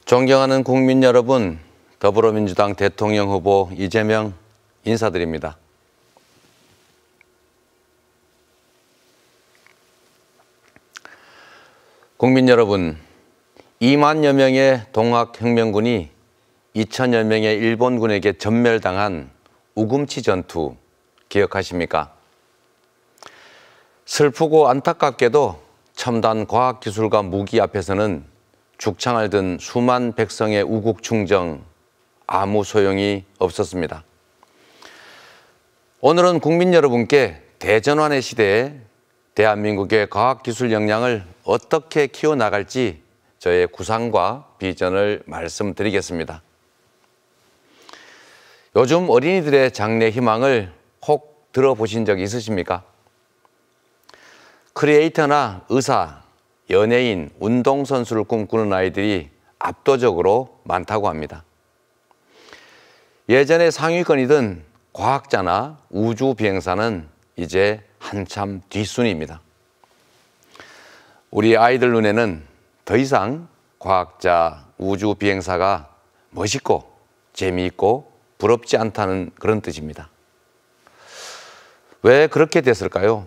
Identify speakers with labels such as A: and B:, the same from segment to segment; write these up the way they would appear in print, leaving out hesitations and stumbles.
A: 존경하는 국민 여러분, 더불어민주당 대통령 후보 이재명 인사드립니다. 국민 여러분, 2만여 명의 동학혁명군이 2천여 명의 일본군에게 전멸당한 우금치 전투 기억하십니까? 슬프고 안타깝게도 첨단 과학기술과 무기 앞에서는 죽창을 든 수만 백성의 우국충정 아무 소용이 없었습니다. 오늘은 국민 여러분께 대전환의 시대에 대한민국의 과학기술 역량을 어떻게 키워나갈지 저의 구상과 비전을 말씀드리겠습니다. 요즘 어린이들의 장래 희망을 혹 들어보신 적 있으십니까? 크리에이터나 의사, 연예인, 운동선수를 꿈꾸는 아이들이 압도적으로 많다고 합니다. 예전에 상위권이던 과학자나 우주비행사는 이제 한참 뒷순위입니다. 우리 아이들 눈에는 더 이상 과학자, 우주비행사가 멋있고 재미있고 부럽지 않다는 그런 뜻입니다. 왜 그렇게 됐을까요?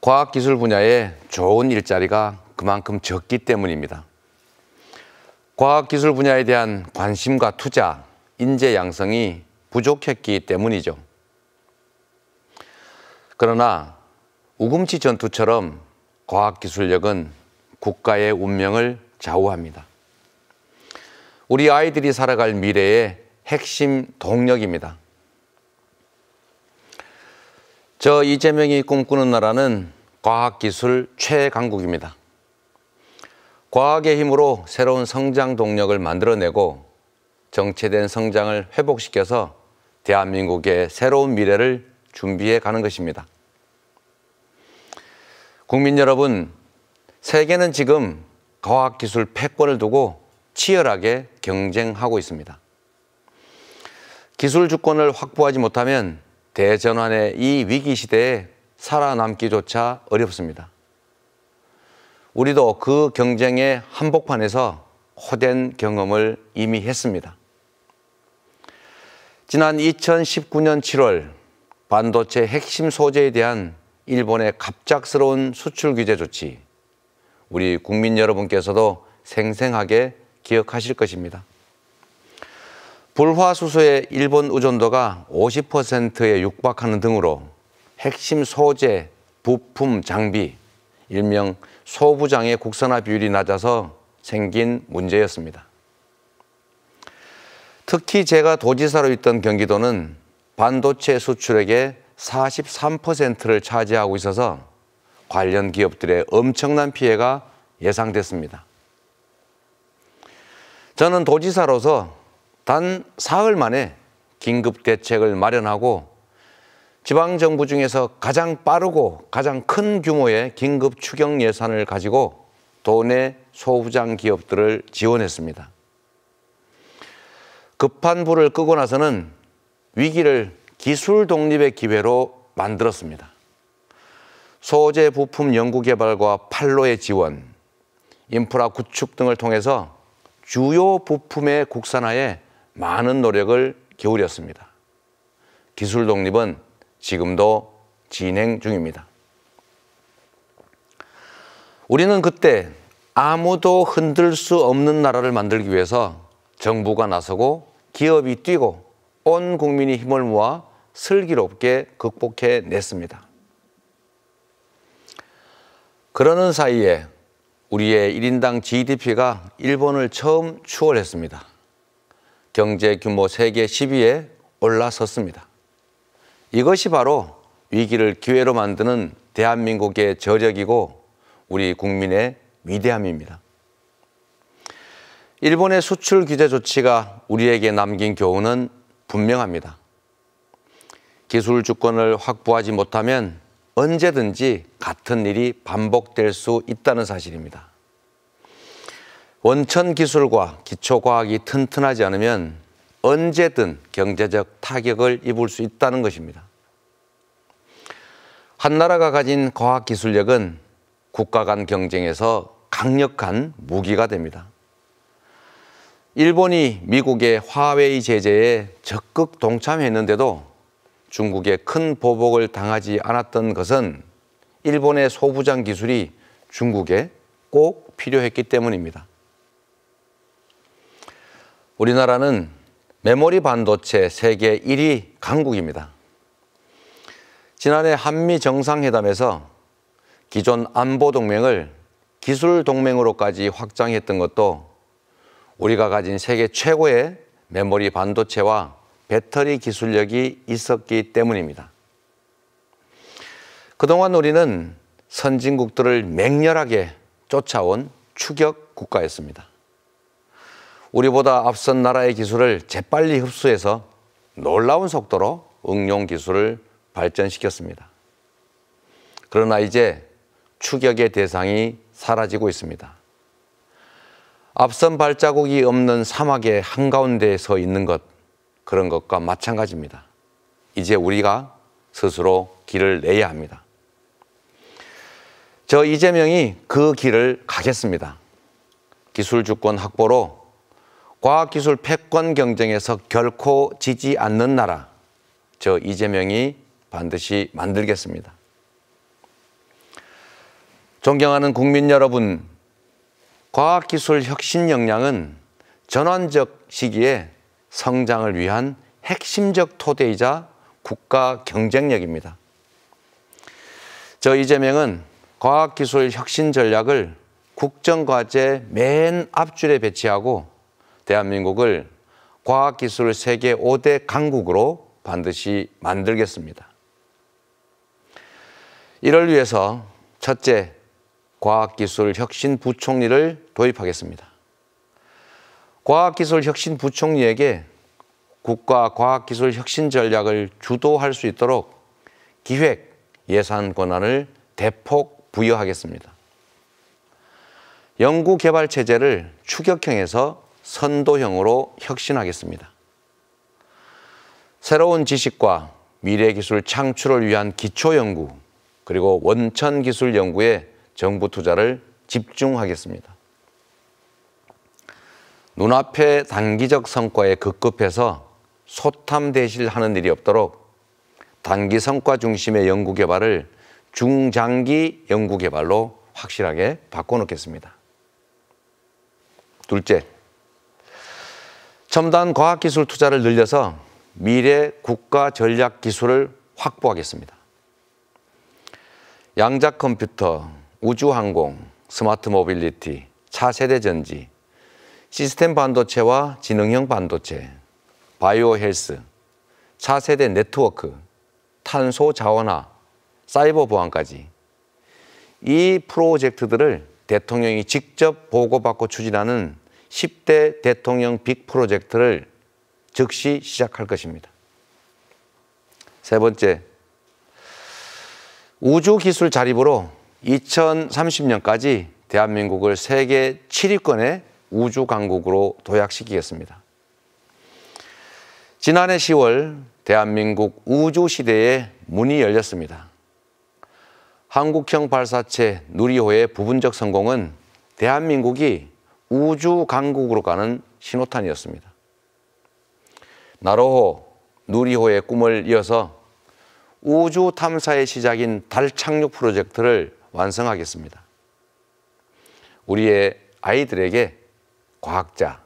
A: 과학기술 분야에 좋은 일자리가 그만큼 적기 때문입니다. 과학기술 분야에 대한 관심과 투자, 인재 양성이 부족했기 때문이죠. 그러나 우금치 전투처럼 과학기술력은 국가의 운명을 좌우합니다. 우리 아이들이 살아갈 미래의 핵심 동력입니다. 저 이재명이 꿈꾸는 나라는 과학기술 최강국입니다. 과학의 힘으로 새로운 성장 동력을 만들어내고 정체된 성장을 회복시켜서 대한민국의 새로운 미래를 준비해 가는 것입니다. 국민 여러분, 세계는 지금 과학기술 패권을 두고 치열하게 경쟁하고 있습니다. 기술 주권을 확보하지 못하면 대전환의 이 위기 시대에 살아남기조차 어렵습니다. 우리도 그 경쟁의 한복판에서 호된 경험을 이미 했습니다. 지난 2019년 7월 반도체 핵심 소재에 대한 일본의 갑작스러운 수출 규제 조치, 우리 국민 여러분께서도 생생하게 기억하실 것입니다. 불화수소의 일본 의존도가 50%에 육박하는 등으로 핵심 소재, 부품, 장비, 일명 소부장의 국산화 비율이 낮아서 생긴 문제였습니다. 특히 제가 도지사로 있던 경기도는 반도체 수출액의 43%를 차지하고 있어서 관련 기업들의 엄청난 피해가 예상됐습니다. 저는 도지사로서 단 사흘 만에 긴급 대책을 마련하고 지방정부 중에서 가장 빠르고 가장 큰 규모의 긴급 추경 예산을 가지고 도내 소부장 기업들을 지원했습니다. 급한 불을 끄고 나서는 위기를 기술 독립의 기회로 만들었습니다. 소재 부품 연구 개발과 판로의 지원, 인프라 구축 등을 통해서 주요 부품의 국산화에 많은 노력을 기울였습니다. 기술 독립은 지금도 진행 중입니다. 우리는 그때 아무도 흔들 수 없는 나라를 만들기 위해서 정부가 나서고 기업이 뛰고 온 국민이 힘을 모아 슬기롭게 극복해냈습니다. 그러는 사이에 우리의 1인당 GDP가 일본을 처음 추월했습니다. 경제 규모 세계 10위에 올라섰습니다. 이것이 바로 위기를 기회로 만드는 대한민국의 저력이고 우리 국민의 위대함입니다. 일본의 수출 규제 조치가 우리에게 남긴 교훈은 분명합니다. 기술 주권을 확보하지 못하면 언제든지 같은 일이 반복될 수 있다는 사실입니다. 원천 기술과 기초과학이 튼튼하지 않으면 언제든 경제적 타격을 입을 수 있다는 것입니다. 한 나라가 가진 과학기술력은 국가 간 경쟁에서 강력한 무기가 됩니다. 일본이 미국의 화웨이 제재에 적극 동참했는데도 중국에 큰 보복을 당하지 않았던 것은 일본의 소부장 기술이 중국에 꼭 필요했기 때문입니다. 우리나라는 메모리 반도체 세계 1위 강국입니다. 지난해 한미 정상회담에서 기존 안보 동맹을 기술 동맹으로까지 확장했던 것도 우리가 가진 세계 최고의 메모리 반도체와 배터리 기술력이 있었기 때문입니다. 그동안 우리는 선진국들을 맹렬하게 쫓아온 추격 국가였습니다. 우리보다 앞선 나라의 기술을 재빨리 흡수해서 놀라운 속도로 응용 기술을 발전시켰습니다. 그러나 이제 추격의 대상이 사라지고 있습니다. 앞선 발자국이 없는 사막의 한가운데에 서 있는 것, 그런 것과 마찬가지입니다. 이제 우리가 스스로 길을 내야 합니다. 저 이재명이 그 길을 가겠습니다. 기술 주권 확보로 과학기술 패권 경쟁에서 결코 지지 않는 나라, 저 이재명이 반드시 만들겠습니다. 존경하는 국민 여러분, 과학기술 혁신 역량은 전환적 시기에 성장을 위한 핵심적 토대이자 국가 경쟁력입니다. 저 이재명은 과학기술 혁신 전략을 국정과제 맨 앞줄에 배치하고 대한민국을 과학기술 세계 5대 강국으로 반드시 만들겠습니다. 이를 위해서 첫째, 과학기술혁신부총리를 도입하겠습니다. 과학기술혁신부총리에게 국가 과학기술혁신 전략을 주도할 수 있도록 기획, 예산 권한을 대폭 부여하겠습니다. 연구개발 체제를 추격형에서 선도형으로 혁신하겠습니다. 새로운 지식과 미래기술 창출을 위한 기초연구, 그리고 원천기술 연구에 정부 투자를 집중하겠습니다. 눈앞의 단기적 성과에 급급해서 소탐대실하는 일이 없도록 단기 성과 중심의 연구개발을 중장기 연구개발로 확실하게 바꿔놓겠습니다. 둘째, 첨단 과학기술 투자를 늘려서 미래 국가 전략 기술을 확보하겠습니다. 양자 컴퓨터, 우주항공, 스마트 모빌리티, 차세대 전지, 시스템 반도체와 지능형 반도체, 바이오 헬스, 차세대 네트워크, 탄소 자원화, 사이버 보안까지 이 프로젝트들을 대통령이 직접 보고받고 추진하는 10대 대통령 빅 프로젝트를 즉시 시작할 것입니다. 세 번째, 우주기술 자립으로 2030년까지 대한민국을 세계 7위권의 우주강국으로 도약시키겠습니다. 지난해 10월 대한민국 우주시대의 문이 열렸습니다. 한국형 발사체 누리호의 부분적 성공은 대한민국이 우주강국으로 가는 신호탄이었습니다. 나로호, 누리호의 꿈을 이어서 우주 탐사의 시작인 달 착륙 프로젝트를 완성하겠습니다. 우리의 아이들에게 과학자,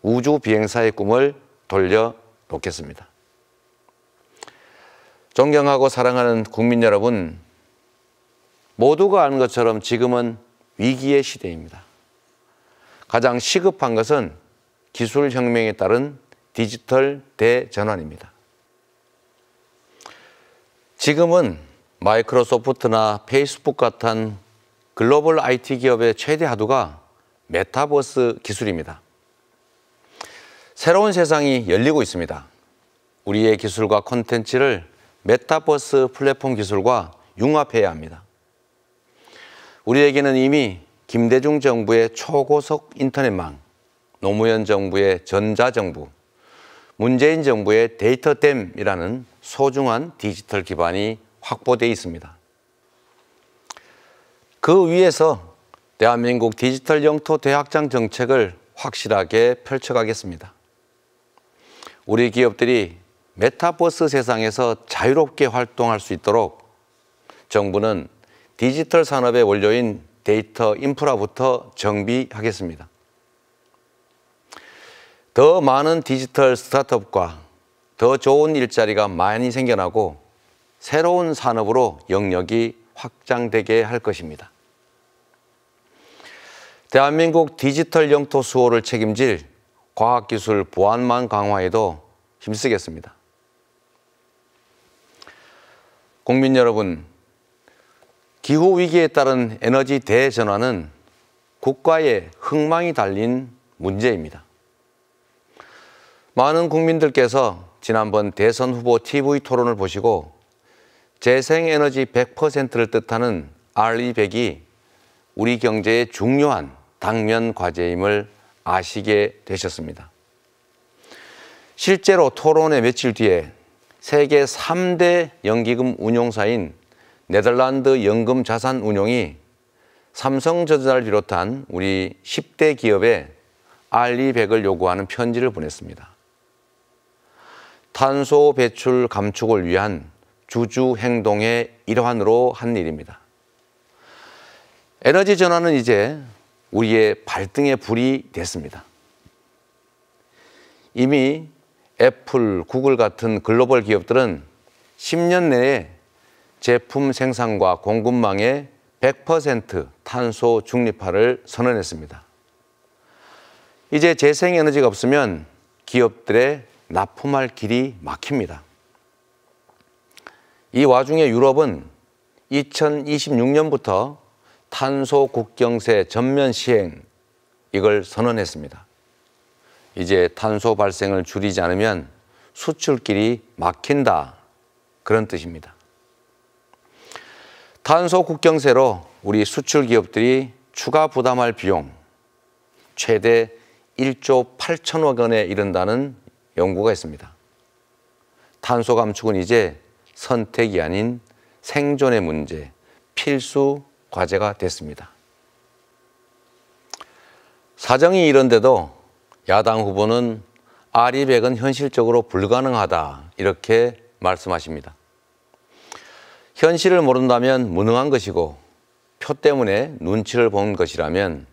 A: 우주 비행사의 꿈을 돌려놓겠습니다. 존경하고 사랑하는 국민 여러분, 모두가 아는 것처럼 지금은 위기의 시대입니다. 가장 시급한 것은 기술혁명에 따른 디지털 대전환입니다. 지금은 마이크로소프트나 페이스북 같은 글로벌 IT 기업의 최대 화두가 메타버스 기술입니다. 새로운 세상이 열리고 있습니다. 우리의 기술과 콘텐츠를 메타버스 플랫폼 기술과 융합해야 합니다. 우리에게는 이미 김대중 정부의 초고속 인터넷망, 노무현 정부의 전자정부, 문재인 정부의 데이터댐이라는 소중한 디지털 기반이 확보되어 있습니다. 그 위에서 대한민국 디지털 영토 대확장 정책을 확실하게 펼쳐가겠습니다. 우리 기업들이 메타버스 세상에서 자유롭게 활동할 수 있도록 정부는 디지털 산업의 원료인 데이터 인프라부터 정비하겠습니다. 더 많은 디지털 스타트업과 더 좋은 일자리가 많이 생겨나고 새로운 산업으로 영역이 확장되게 할 것입니다. 대한민국 디지털 영토 수호를 책임질 과학기술 보안망 강화에도 힘쓰겠습니다. 국민 여러분, 기후위기에 따른 에너지 대전환은 국가의 흥망이 달린 문제입니다. 많은 국민들께서 지난번 대선 후보 TV 토론을 보시고 재생에너지 100%를 뜻하는 RE100이 우리 경제의 중요한 당면 과제임을 아시게 되셨습니다. 실제로 토론의 며칠 뒤에 세계 3대 연기금 운용사인 네덜란드 연금자산운용이 삼성전자를 비롯한 우리 10대 기업에 RE100을 요구하는 편지를 보냈습니다. 탄소 배출 감축을 위한 주주 행동의 일환으로 한 일입니다. 에너지 전환은 이제 우리의 발등에 불이 됐습니다. 이미 애플, 구글 같은 글로벌 기업들은 10년 내에 제품 생산과 공급망의 100% 탄소 중립화를 선언했습니다. 이제 재생에너지가 없으면 기업들의 납품할 길이 막힙니다. 이 와중에 유럽은 2026년부터 탄소 국경세 전면 시행, 이걸 선언했습니다. 이제 탄소 발생을 줄이지 않으면 수출길이 막힌다, 그런 뜻입니다. 탄소 국경세로 우리 수출 기업들이 추가 부담할 비용 최대 1조 8천억 원에 이른다는 연구가 있습니다. 탄소 감축은 이제 선택이 아닌 생존의 문제, 필수 과제가 됐습니다. 사정이 이런데도 야당 후보는 RE100은 현실적으로 불가능하다, 이렇게 말씀하십니다. 현실을 모른다면 무능한 것이고 표 때문에 눈치를 본 것이라면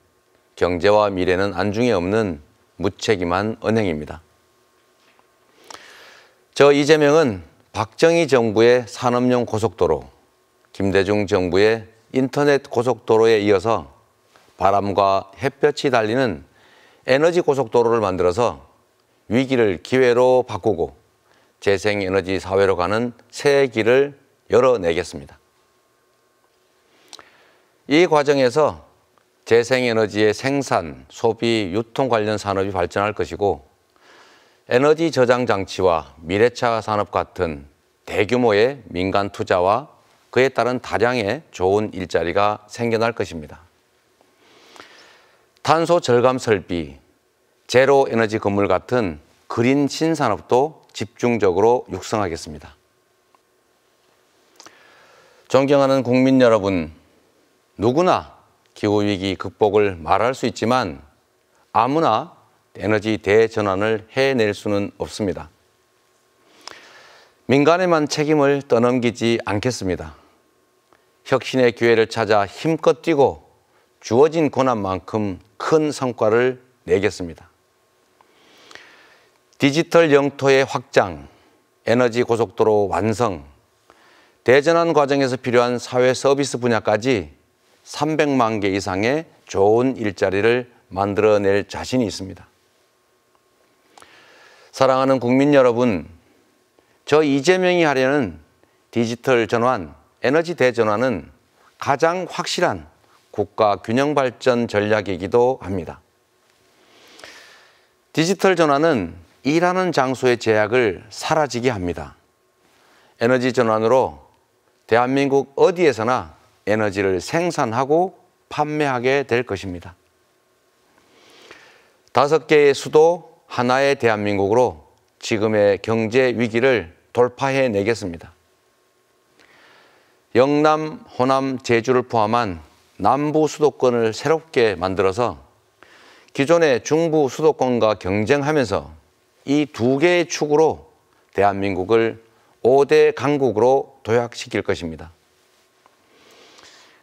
A: 경제와 미래는 안중에 없는 무책임한 언행입니다. 저 이재명은 박정희 정부의 산업용 고속도로, 김대중 정부의 인터넷 고속도로에 이어서 바람과 햇볕이 달리는 에너지 고속도로를 만들어서 위기를 기회로 바꾸고 재생에너지 사회로 가는 새 길을 열어내겠습니다. 이 과정에서 재생에너지의 생산, 소비, 유통 관련 산업이 발전할 것이고 에너지 저장 장치와 미래차 산업 같은 대규모의 민간 투자와 그에 따른 다량의 좋은 일자리가 생겨날 것입니다. 탄소 절감 설비, 제로 에너지 건물 같은 그린 신산업도 집중적으로 육성하겠습니다. 존경하는 국민 여러분, 누구나 기후위기 극복을 말할 수 있지만 아무나 에너지 대전환을 해낼 수는 없습니다. 민간에만 책임을 떠넘기지 않겠습니다. 혁신의 기회를 찾아 힘껏 뛰고 주어진 고난만큼 큰 성과를 내겠습니다. 디지털 영토의 확장, 에너지 고속도로 완성, 대전환 과정에서 필요한 사회 서비스 분야까지 300만 개 이상의 좋은 일자리를 만들어낼 자신이 있습니다. 사랑하는 국민 여러분, 저 이재명이 하려는 디지털 전환, 에너지 대전환은 가장 확실한 국가 균형 발전 전략이기도 합니다. 디지털 전환은 일하는 장소의 제약을 사라지게 합니다. 에너지 전환으로 대한민국 어디에서나 에너지를 생산하고 판매하게 될 것입니다. 5개의 수도, 하나의 대한민국으로 지금의 경제 위기를 돌파해내겠습니다. 영남, 호남, 제주를 포함한 남부 수도권을 새롭게 만들어서 기존의 중부 수도권과 경쟁하면서 이 두 개의 축으로 대한민국을 5대 강국으로 도약시킬 것입니다.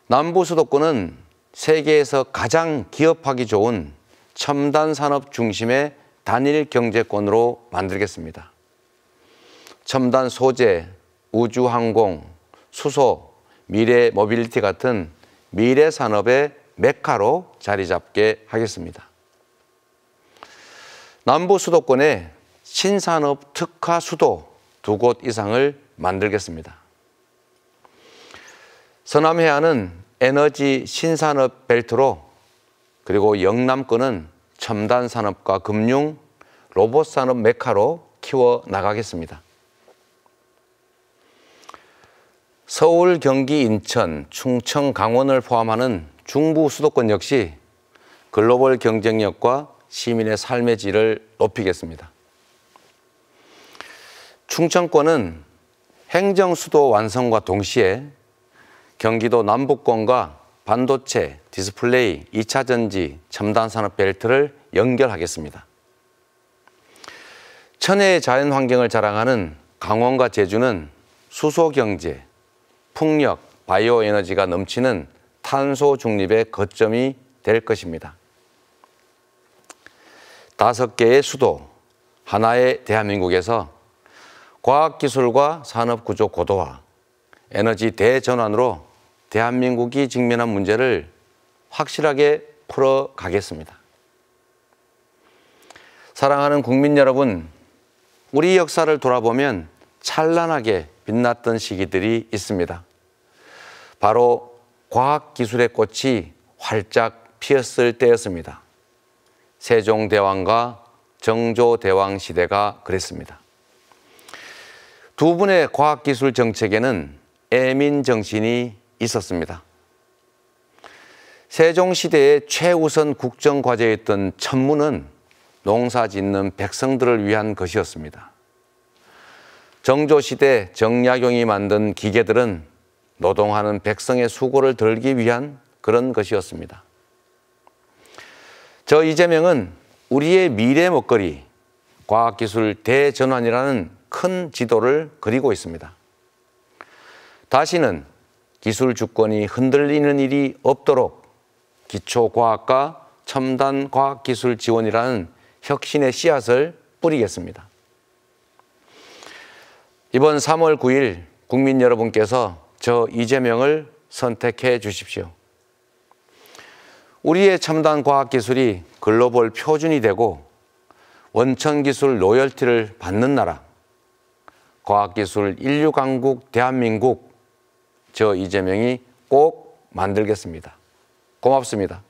A: 남부 수도권은 세계에서 가장 기업하기 좋은 첨단 산업 중심의 단일 경제권으로 만들겠습니다. 첨단 소재, 우주항공, 수소, 미래 모빌리티 같은 미래 산업의 메카로 자리 잡게 하겠습니다. 남부 수도권에 신산업 특화 수도 2곳 이상을 만들겠습니다. 서남 해안은 에너지 신산업 벨트로, 그리고 영남권은 첨단 산업과 금융, 로봇 산업 메카로 키워 나가겠습니다. 서울, 경기, 인천, 충청, 강원을 포함하는 중부 수도권 역시 글로벌 경쟁력과 시민의 삶의 질을 높이겠습니다. 충청권은 행정 수도 완성과 동시에 경기도 남부권과 반도체, 디스플레이, 2차 전지, 첨단 산업 벨트를 연결하겠습니다. 천혜의 자연 환경을 자랑하는 강원과 제주는 수소 경제, 풍력, 바이오 에너지가 넘치는 탄소 중립의 거점이 될 것입니다. 5개의 수도, 하나의 대한민국에서 과학기술과 산업구조 고도화, 에너지 대전환으로 대한민국이 직면한 문제를 확실하게 풀어가겠습니다. 사랑하는 국민 여러분, 우리 역사를 돌아보면 찬란하게 빛났던 시기들이 있습니다. 바로 과학기술의 꽃이 활짝 피었을 때였습니다. 세종대왕과 정조대왕 시대가 그랬습니다. 두 분의 과학기술 정책에는 애민 정신이 있었습니다. 세종시대의 최우선 국정과제였던 천문은 농사 짓는 백성들을 위한 것이었습니다. 정조시대 정약용이 만든 기계들은 노동하는 백성의 수고를 덜기 위한 그런 것이었습니다. 저 이재명은 우리의 미래 먹거리, 과학기술 대전환이라는 큰 지도를 그리고 있습니다. 다시는 기술 주권이 흔들리는 일이 없도록 기초과학과 첨단 과학기술 지원이라는 혁신의 씨앗을 뿌리겠습니다. 이번 3월 9일 국민 여러분께서 저 이재명을 선택해 주십시오. 우리의 첨단 과학기술이 글로벌 표준이 되고 원천기술 로열티를 받는 나라, 과학기술 인류강국 대한민국, 저 이재명이 꼭 만들겠습니다. 고맙습니다.